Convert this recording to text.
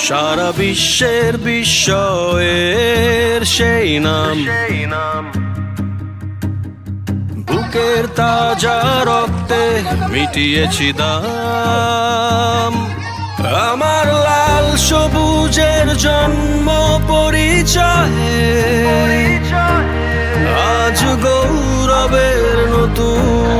সারা বিশ্বের বিস্ময়ের সেই নাম, বুকের তাজা রক্তে মিটিয়েছি দাম। আমার লাল সবুজের জন্ম পরিচয়ে আজ গৌরবের নতুন